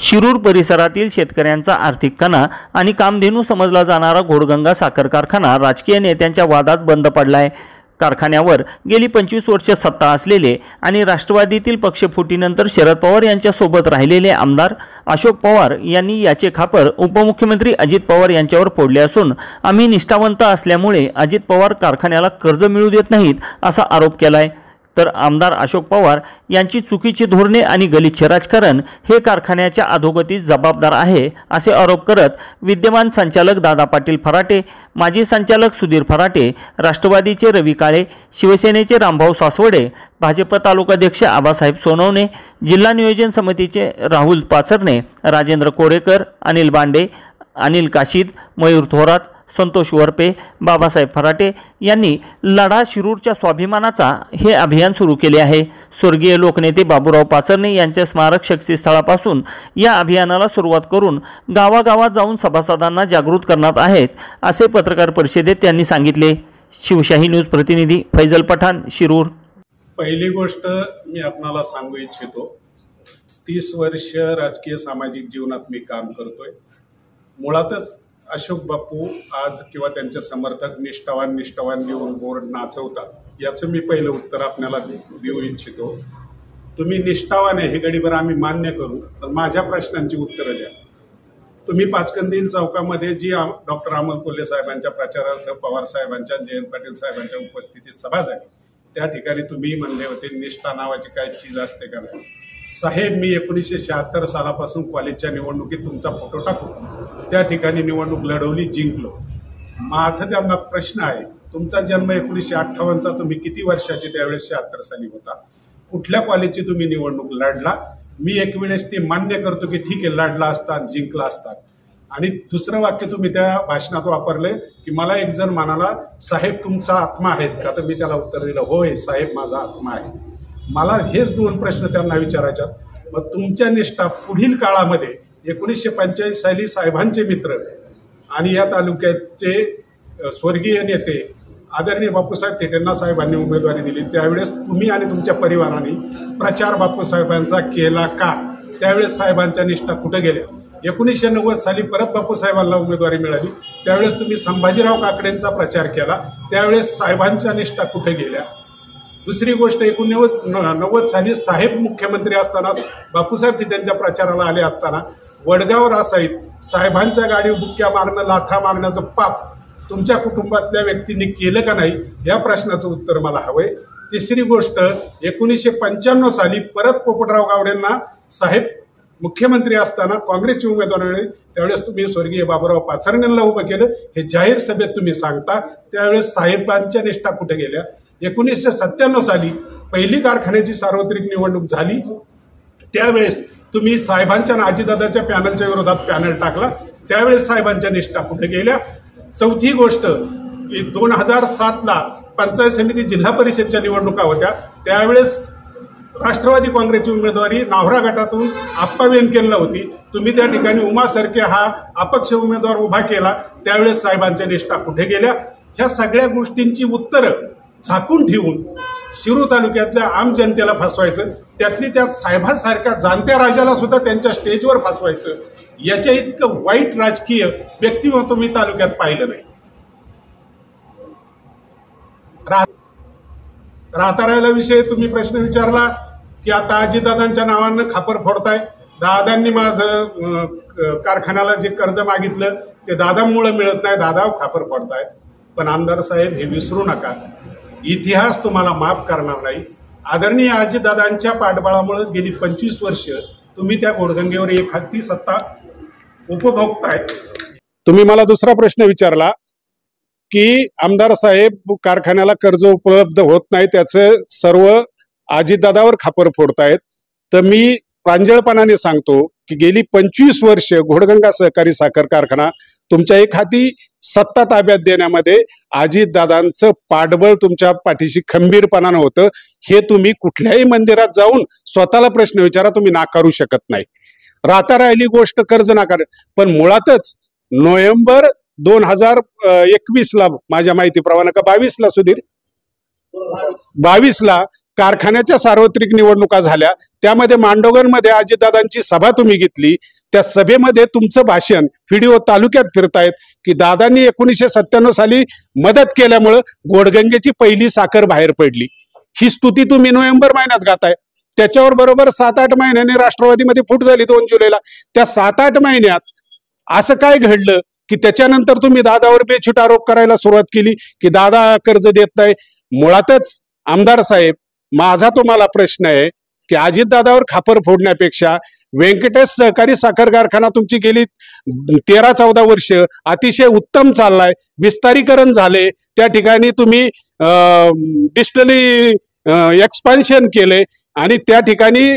शिरूर परिसरातील शेतकऱ्यांचा आर्थिक कणा आणि कामधेनू समजला जाणारा घोडगंगा साखर कारखाना राजकीय नेत्यांच्या वादात बंद पडलाय। कारखान्यावर गेली 25 वर्षे सत्ता असलेले आणि राष्ट्रवादीतील पक्षफुटीनंतर शरद पवार यांच्या सोबत राहिलेले आमदार अशोक पवार यांनी याचे खापर उपमुख्यमंत्री अजित पवार यांच्यावर फोडले असून आम्ही निष्ठावंत असल्यामुळे अजित पवार कारखान्याला कर्ज मिळू देत नाहीत असा आरोप केलाय। तर आमदार अशोक पवार यांची चुकीची धोरणे आणि गलिच्छ राजकारण हे कारखान्याच्या अधोगतीस जबाबदार आहे असे आरोप करत विद्यमान संचालक दादा पाटील फराटे, माजी संचालक सुधीर फराटे, राष्ट्रवादीचे रवी काळे, शिवसेनेचे रामभाऊ सासवडे, भाजप तालुकाध्यक्ष आबासाहेब सोनवणे, जिल्हा नियोजन समितीचे राहुल पाचरणे, राजेंद्र कोरेकर, अनिल बांडे, अनिल काशीद, मयूर थोरात, संतोष वरपे, बाबासाहेब फराटे यांनी लढा शिरूरच्या स्वाभिमानाचा हे अभियान सुरू केले आहे। स्वर्गीय लोकनेते बाबूराव पाचरणे यांच्या स्मारक शक्तीस्थळापासून या अभियानाला सुरुवात करून गावागावात जाऊन सभासदांना जागृत करणार आहेत असे पत्रकार परिषदेत त्यांनी सांगितले। शिवशाही न्यूज प्रतिनिधी फैजल पठाण, शिरूर। पहिली गोष्ट मी आपणाला सांगू इच्छितो, 30 वर्ष राजकीय सामाजिक जीवनात मी काम करतोय। मुळातच अशोक बापू आज किंवा त्यांचे समर्थक निष्ठावान घेऊन बोर्ड नाचवतात याचं मी पहिलं उत्तर आपल्याला देऊ इच्छितो। तुम्ही निष्ठावान आहे हे गडीभर आम्ही मान्य करू, तर माझ्या प्रश्नांची उत्तरं द्या। तुम्ही पाचकंदील चौकामध्ये जी डॉक्टर अमोल कोल्हे साहेबांच्या प्रचारार्थ पवार साहेबांच्या, जयंत पाटील साहेबांच्या उपस्थितीत सभा झाली, त्या ठिकाणी तुम्ही म्हणले होते निष्ठा नावाची काय चीज असते का नाही। साहेब, मी 1976 सालापासून कॉलेजच्या निवडणुकीत तुमचा फोटो टाकून त्या ठिकाणी निवडणूक लढवली, जिंकलो। माझा त्यांना प्रश्न आहे, तुमचा जन्म 1958चा, तुम्ही किती वर्षाचे त्यावेळेस 76 साली होता? कुठल्या कॉलेजची तुम्ही निवडणूक लढला? मी एक वेळेस ते मान्य करतो की ठीक आहे, लढला असता, जिंकला असता। आणि दुसरं वाक्य तुम्ही त्या भाषणात वापरले की मला एक जण म्हणाला, साहेब तुमचा आत्मा आहेत का? तर मी त्याला उत्तर दिलं, होय साहेब माझा आत्मा आहे। मला हेच दोन प्रश्न त्यांना विचारायचे। मग तुमच्या निष्ठा पुढील काळामध्ये 1945 साली साहेबांचे मित्र आणि या तालुक्याचे स्वर्गीय नेते आदरणीय बापूसाहेब थेटेंना साहेबांनी उमेदवारी दिली, त्यावेळेस तुम्ही आणि तुमच्या परिवाराने प्रचार बापूसाहेबांचा केला का? त्यावेळेस साहेबांच्या निष्ठा कुठे गेल्या? 1990 साली परत बापूसाहेबांना उमेदवारी मिळाली, त्यावेळेस तुम्ही संभाजीराव काकडेंचा प्रचार केला, त्यावेळेस साहेबांच्या निष्ठा कुठे गेल्या? दुसरी गोष्ट, 1990 साली साहेब मुख्यमंत्री असताना बापूसाहेब त्यांच्या प्रचाराला आले असताना वडगाव रासाईत साहेबांच्या गाडी बुक्क्या मारणं, लाथा मारण्याचं पाप तुमच्या कुटुंबातल्या व्यक्तींनी केलं का नाही, या प्रश्नाचं उत्तर मला हवंय। तिसरी गोष्ट, 1995 साली परत पोपटराव गावडेंना साहेब मुख्यमंत्री असताना काँग्रेसची उमेदवारी मिळाली, त्यावेळेस तुम्ही स्वर्गीय बाबूराव पाचरणेंना उभं केलं, हे जाहीर सभेत तुम्ही सांगता, त्यावेळेस साहेबांच्या निष्ठा कुठे गेल्या? 1997 साली पहिली कारखान्याची सार्वत्रिक निवडणूक झाली, त्यावेळेस तुम्ही साहेबांच्या आणि अजितदादाच्या पॅनलच्या विरोधात पॅनल टाकला, त्यावेळेस साहेबांच्या निष्ठा कुठे गेल्या? चौथी गोष्ट, 2007ला पंचायत समिती जिल्हा परिषदच्या निवडणुका होत्या, त्यावेळेस राष्ट्रवादी काँग्रेसची उमेदवारी नाव्हरा गटातून आप्पा वेनकेलला होती, तुम्ही त्या ठिकाणी उमा सरके हा अपक्ष उमेदवार उभा केला, त्यावेळेस साहेबांच्या निष्ठा कुठे गेल्या? ह्या सगळ्या गोष्टींची उत्तरं झाकून ठेवून शिरूर तालुक्यातल्या आम जनतेला फसवायचं, त्यातली त्या साहेबांसारख्या जाणत्या राजाला सुद्धा त्यांच्या स्टेजवर फसवायचं, याच्या इतकं वाईट राजकीय व्यक्तिमत्व मी तालुक्यात पाहिलं नाही। राहता विषयी तुम्ही प्रश्न विचारला की आता अजितदादांच्या नावानं खापर फोडताय। दादांनी माझं कारखान्याला जे कर्ज मागितलं ते दादांमुळे मिळत नाही, दादा खापर फोडतायत। पण आमदार साहेब, हे विसरू नका, इतिहास तुम्हाला माफ करणार नाही। आदरणीय अजितदादांच्या पाठबळामुळे गेली 25 वर्ष तुम्ही त्या घोडगंगेवर एखादी सत्ता उपभोगताय। तुम्ही मला दुसरा प्रश्न विचारला की आमदार साहेब कारखान्याला कर्ज उपलब्ध होत नाही, त्याचं सर्व अजितदादावर खापर फोडतायत। तर मी प्रांजळपणाने सांगतो की गेली 25 वर्ष घोडगंगा सहकारी साखर कारखाना तुमच्या एखादी सत्ता ताब्यात देण्यामध्ये अजितदादांचं पाठबळ तुमच्या पाठीशी खंबीरपणानं होतं, हे तुम्ही कुठल्याही मंदिरात जाऊन स्वतःला प्रश्न विचारा, तुम्ही नाकारू शकत नाही। राहता राहिली गोष्ट कर्ज नाकार, पण मुळातच नोव्हेंबर 2021ला माझ्या माहितीप्रमाणे का 22ला सुधीर 22ला कारखान्याच्या सार्वत्रिक निवडणुका झाल्या, त्यामध्ये मांडोगणमध्ये अजितदादांची सभा तुम्ही घेतली. त्या सभेमध्ये तुमचं भाषण व्हिडिओ तालुक्यात फिरतायत की दादांनी 1997 साली मदत केल्यामुळं घोडगंगेची पहिली साखर बाहेर पडली. ही स्तुती तुम्ही नोव्हेंबर महिन्यात गाताय. त्याच्यावर बरोबर 7-8 महिन्यांनी राष्ट्रवादीमध्ये फूट झाली 2 जुलैला. त्या 7-8 महिन्यात असं काय घडलं की त्याच्यानंतर तुम्ही दादावर बेछूट आरोप करायला सुरुवात केली की दादा कर्ज देत नाही. मुळातच आमदार साहेब, माझा तुम्हाला प्रश्न आहे की अजितदादावर खापर फोडण्यापेक्षा व्यंकटेश सहकारी साखर कारखाना तुमची गेली 13-14 वर्ष अतिशय उत्तम चाललाय, विस्तारीकरण झाले, त्या ठिकाणी तुम्ही डिजिटली एक्सपान्शन केले आणि त्या ठिकाणी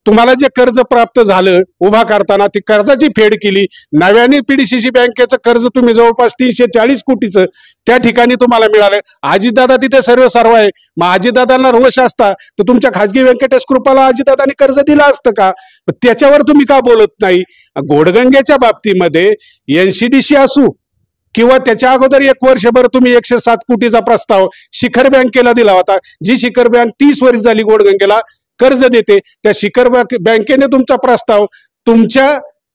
तुम्हाला जे कर्ज प्राप्त झालं उभा करताना ती कर्जाची फेड केली. नव्याने पीडीसीसी बँकेचं कर्ज तुम्ही जवळपास 340 कोटीचं त्या ठिकाणी तुम्हाला मिळालं. अजितदादा तिथे सर्व आहे. मग अजितदादांना रोष असता तर तुमच्या खाजगी व्यंकटेश कृपाला अजितदादांनी कर्ज दिलं असतं का? त्याच्यावर तुम्ही का बोलत नाही? घोडगंगेच्या बाबतीमध्ये NCDC असू किंवा त्याच्या अगोदर 1 वर्षभर तुम्ही 107 कोटीचा प्रस्ताव शिखर बँकेला दिला होता. जी शिखर बँक 30 वर्ष झाली घोडगंगेला कर्ज देते. त्या शिखर बँकेने तुमचा प्रस्ताव तुमच्या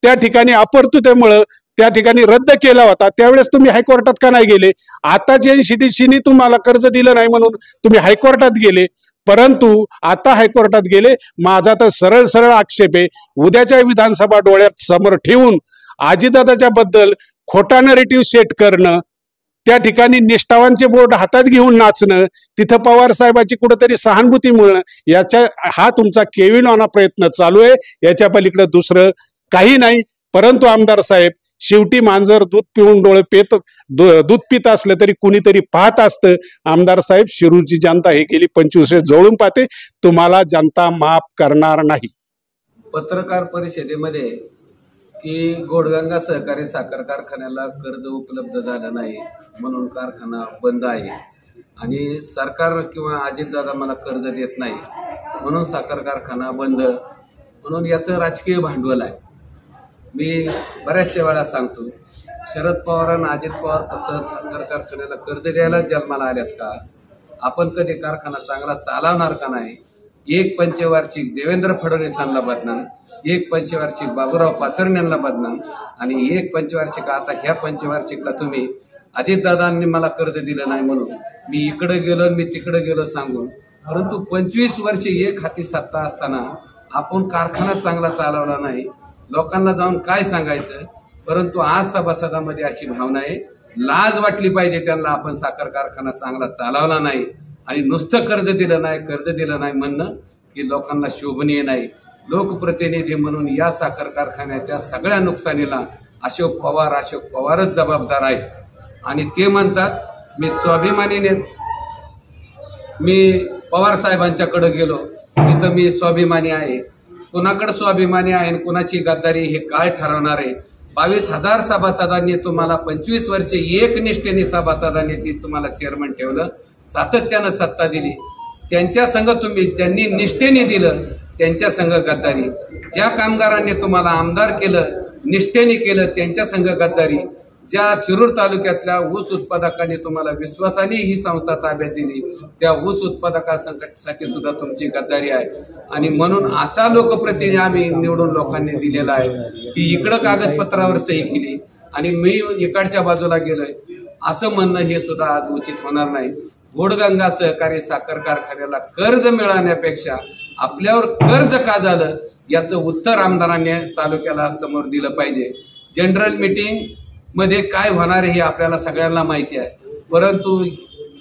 त्या ठिकाणी अपरतुतेमुळे त्या ठिकाणी रद्द केला होता. त्यावेळेस तुम्ही हायकोर्टात का नाही गेले? आता NCDCने तुम्हाला कर्ज दिलं नाही म्हणून तुम्ही हायकोर्टात गेले, परंतु आता हायकोर्टात गेले. माझा तर सरळ आक्षेप आहे, उद्याच्या विधानसभा डोळ्यात समोर ठेवून अजितदादाच्या बद्दल खोटा नरेटिव्ह सेट करणं, त्या ठिकाणी निष्ठावांचे बोर्ड हातात घेऊन नाचणं, तिथं पवार साहेबांची कुठेतरी सहानुभूती मिळणं, याच्या हा तुमचा केविलवाना प्रयत्न चालू आहे. याच्या पलीकडे दुसरं काही नाही. परंतु आमदार साहेब, शेवटी मांजर दूध पिऊन दूध पित असलं तरी कुणीतरी पाहत असतं. आमदार साहेब, शिरूरची जनता हे गेली 25 वर्ष जवळून पाहते. तुम्हाला जनता माफ करणार नाही. पत्रकार परिषदेमध्ये की घोडगंगा सहकारी साखर कारखान्याला कर्ज उपलब्ध झालं नाही म्हणून कारखाना बंद आहे आणि सरकार किंवा अजितदादा मला कर्ज देत नाही म्हणून साखर कारखाना बंद, म्हणून याचं राजकीय भांडवल आहे. मी बऱ्याचशा वेळा सांगतो, शरद पवार आणि अजित पवार फक्त साखर कारखान्याला कर्ज द्यायला जन्माला आल्यात का? आपण कधी कारखाना चांगला चालवणार का नाही? 1 पंचवार्षिक देवेंद्र फडणवीसांना बदनाम, 1 पंचवार्षिक बाबूराव पाचरण्यांना बदनाम आणि 1 पंचवार्षिक आता ह्या पंचवार्षिकला तुम्ही अजितदादांनी मला कर्ज दिलं नाही म्हणून मी इकडे गेलो मी तिकडे गेलो सांगून. परंतु 25 वर्षे एक हाती सत्ता असताना आपण कारखाना चांगला चालवला नाही, लोकांना जाऊन काय सांगायचं? परंतु आज सभासदांमध्ये अशी भावना आहे, लाज वाटली पाहिजे त्यांना, आपण साखर कारखाना चांगला चालवला नाही आणि नुसतं कर्ज दिलं नाही म्हणणं की लोकांना शोभनीय नाही. लोकप्रतिनिधी म्हणून या साखर कारखान्याच्या सगळ्या नुकसानीला अशोक पवारच जबाबदार आहेत आणि ते म्हणतात मी स्वाभिमानीने मी पवार साहेबांच्याकडे गेलो, तिथं मी स्वाभिमानी आहे. कुणाकडे स्वाभिमानी आहे आणि कुणाची गद्दारी हे काय ठरवणार आहे? 22,000 सभासदांनी तुम्हाला 25 वर्षे एकनिष्ठेने सभासदांनी ती तुम्हाला चेअरमन ठेवलं, सातत्यानं सत्ता दिली. त्यांच्या संघ तुम्ही ज्यांनी निष्ठेने दिलं त्यांच्या संघ गद्दारी, ज्या कामगारांनी तुम्हाला आमदार केलं निष्ठेने केलं त्यांच्या संघ गद्दारी, ज्या शिरूर तालुक्यातल्या ऊस उत्पादकांनी तुम्हाला विश्वासाने ही संस्था ताब्यात दिली त्या ऊस उत्पादकांसाठी सुद्धा तुमची गद्दारी आहे. आणि म्हणून असा लोकप्रतिनिधी आम्ही निवडून लोकांनी दिलेला आहे की इकडं कागदपत्रावर सही केली आणि मी इकडच्या बाजूला गेलोय असं म्हणणं हे सुद्धा आज उचित होणार नाही. घोडगंगा सहकारी साखर कारखान्याला कर्ज मिळवण्यापेक्षा आपल्यावर कर्ज का झालं याचं उत्तर आमदारांनी तालुक्याला समोर दिलं पाहिजे. जनरल मीटिंग मध्ये काय होणार हे आपल्याला सगळ्यांना माहिती आहे, परंतु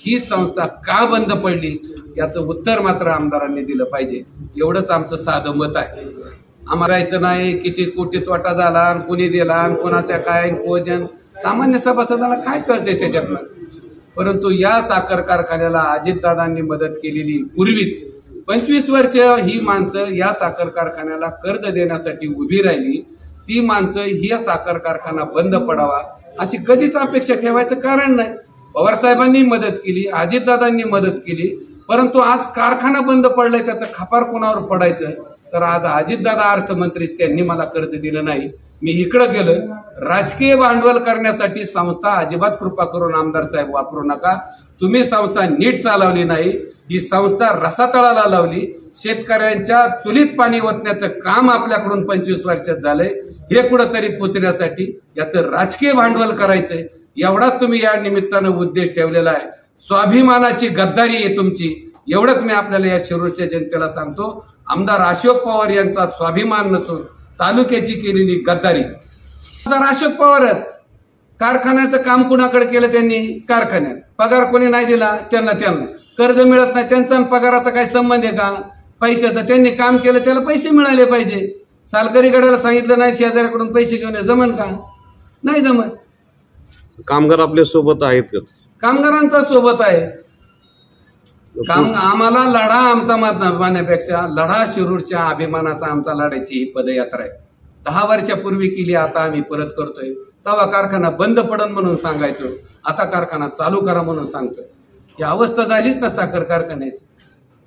ही संस्था का बंद पडली याचं उत्तर मात्र आमदारांनी दिलं पाहिजे. एवढंच आमचं साधं मत आहे. आम्हाला नाही किती कोटी तोटा झाला आणि कुणी दिला आणि कोणाच्या काय भोजन, सामान्य सभासदाला काय कळते त्याच्यातलं. परंतु या साखर कारखान्याला अजितदादांनी मदत केलेली पूर्वीच 25 वर्ष ही माणसं या साखर कारखान्याला कर्ज देण्यासाठी उभी राहिली. ती माणसं ही साखर कारखाना बंद पडावा अशी कधीच अपेक्षा ठेवायचं कारण नाही. पवारसाहेबांनी मदत केली, अजितदादांनी मदत केली, परंतु आज कारखाना बंद पडलाय त्याचं खापर कोणावर पडायचं? तर आज अजितदादा अर्थमंत्री त्यांनी मला कर्ज दिलं नाही, मी इकडे गेलो. राजकीय भांडवल करण्यासाठी संस्था अजिबात कृपा करून आमदार साहेब वापरू नका. तुम्ही संस्था नीट चालवली नाही, ही संस्था रसातळाला लावली. शेतकऱ्यांच्या चुलीत पाणी ओतण्याचं काम आपल्याकडून 25 वर्षात झालंय. हे कुठंतरी पोचण्यासाठी याचं राजकीय भांडवल करायचंय, एवढा तुम्ही या निमित्तानं उद्देश ठेवलेला आहे. स्वाभिमानाची गद्दारी आहे तुमची, एवढंच मी आपल्याला या शिरूरच्या जनतेला सांगतो. आमदार अशोक पवार यांचा स्वाभिमान नसून तालुक्याची केलेली गद्दारी. आमदार अशोक पवारच कारखान्याचं काम कुणाकडे केलं त्यांनी? कारखान्यात. पगार कोणी नाही दिला? त्यांना कर्ज मिळत नाही, त्यांचा पगाराचा काही संबंध आहे का? पैशाचं त्यांनी काम केलं, त्याला पैसे मिळाले पाहिजे. सालकरी गडाला सांगितलं नाही शेजाऱ्याकडून पैसे घेऊन जमन का? नाही जमत. कामगार आपल्या सोबत आहेत का? कामगारांचा सोबत आहे. आम्हाला लढा आमचा मानण्यापेक्षा लढा शिरूरच्या अभिमानाचा आमचा लढायची ही पदयात्रा आहे. 10 वर्षापूर्वी केली, आता आम्ही परत करतोय. तेव्हा कारखाना बंद पडन म्हणून सांगायचो, आता कारखाना चालू करा म्हणून सांगतोय. ही अवस्था झालीच ना साखर कारखान्याची.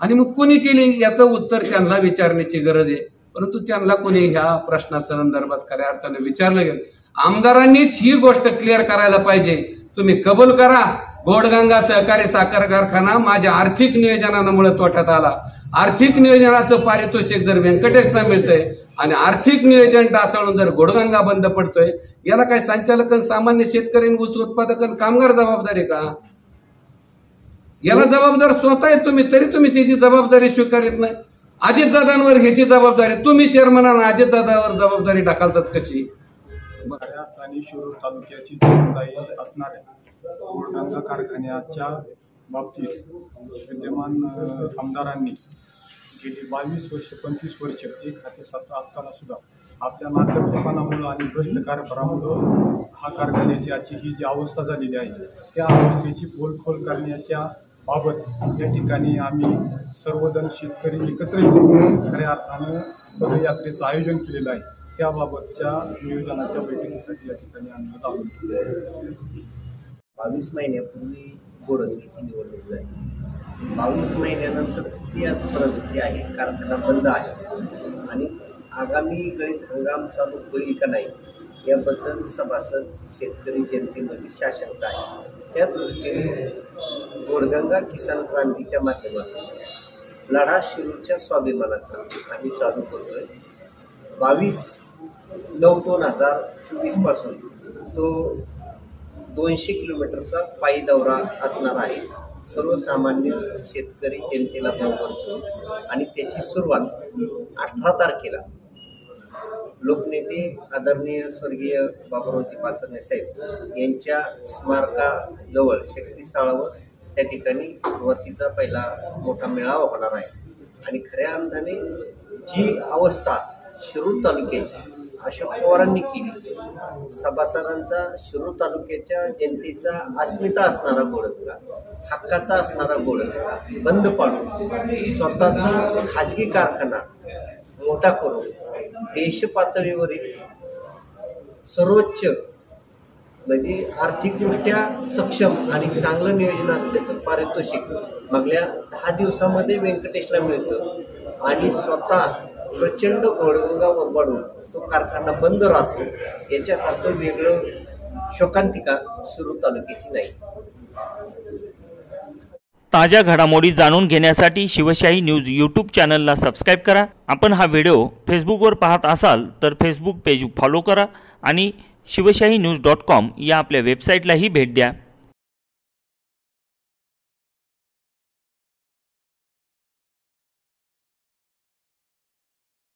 आणि मग कोणी केली याचं उत्तर त्यांना विचारण्याची गरज आहे. परंतु त्यांना कोणी ह्या प्रश्नासंदर्भात खऱ्या अर्थाने विचारलं गेलं. आमदारांनीच ही गोष्ट क्लिअर करायला पाहिजे. तुम्ही कबूल करा, घोडगंगा सहकारी साखर कारखाना माझ्या आर्थिक नियोजनामुळे तोट्यात आला. आर्थिक नियोजनाचं पारितोषिक जर व्यंकटेशला मिळतंय आणि आर्थिक नियोजन ढासळून जर घोडगंगा बंद पडतोय, याला काय संचालक, सामान्य शेतकरी, ऊस उत्पादक, कामगार जबाबदारी का? याला जबाबदार स्वतः आहे तुम्ही, तरी तुम्ही त्याची जबाबदारी स्वीकारित नाही. अजितदादांवर ह्याची जबाबदारी, तुम्ही चेअरमन आणि अजितदादावर जबाबदारी ढकलतात कशी? आणि शिरूर तालुक्याची जबाबदारी असणाऱ्या घोडगंगा कारखान्याच्या बाबतीत विद्यमान आमदारांनी गेली 22 वर्ष 25 वर्ष एक हाती सत्ता असताना सुद्धा आपल्या नाटकपणामुळे आणि भ्रष्ट कारभारामुळे हा कारखान्याची आजची ही जी अवस्था झालेली आहे, त्या अवस्थेची पोलखोल करण्याच्या बाबत या ठिकाणी आम्ही सर्वजण शेतकरी एकत्र येऊन खऱ्या अर्थानं पदयात्रेचं आयोजन केलेलं आहे. त्याबाबतच्या नियोजनाच्या बैठकीसाठी या ठिकाणी आम्ही जाऊन 22 महिन्यापूर्वी घोडगंगेची निवडणूक झाली. 22 महिन्यानंतरची जी आज परिस्थिती आहे, कारखाना बंद आहे आणि आगामी गळीत हंगाम चालू होईल का नाही याबद्दल सभासद शेतकरी जनतेमध्ये शासकता आहे. त्या दृष्टीने घोडगंगा किसान क्रांतीच्या माध्यमातून लढा शिरूरच्या स्वाभिमानाचा आम्ही चालू करतोय. 22/9/2024 पासून तो 200 किलोमीटरचा पायी दौरा असणार आहे. सर्वसामान्य शेतकरी जनतेला बरोबर आणि त्याची सुरुवात 18 तारखेला लोकनेते आदरणीय स्वर्गीय बाबुरावजी पाचरणे साहेब यांच्या स्मारकाजवळ शक्तीस्थळावर त्या ठिकाणी सुरुवातीचा पहिला मोठा मेळावा होणार आहे. आणि खऱ्या अर्थाने जी अवस्था शिरूर तालुक्याची अशोक पवारांनी केली, सभासदांचा शिरूर तालुक्याच्या जनतेचा अस्मिता असणारा घोडगंगा, हक्काचा असणारा घोडगंगा बंद पाडून स्वतःचा खाजगी कारखाना मोठा करून देश पातळीवरील सर्वोच्च म्हणजे आर्थिकदृष्ट्या सक्षम आणि चांगलं नियोजन असल्याचं पारितोषिक मागल्या 10 दिवसामध्ये व्यंकटेशला मिळतं आणि स्वतः प्रचंड घोडगंगा ओरबाडून तो कारखाना बंद राहतो, याच्यासारखं वेगळं शोकांतिका शिरूर तालुक्याची नाही. ताज्या घडामोडी जाणून घेण्यासाठी शिवशाही न्यूज यूट्यूब चॅनलला सबस्क्राईब करा. आपण हा व्हिडिओ फेसबुकवर पाहत असाल तर फेसबुक पेज फॉलो करा आणि शिवशाही न्यूज.com या आपल्या वेबसाईटलाही भेट द्या.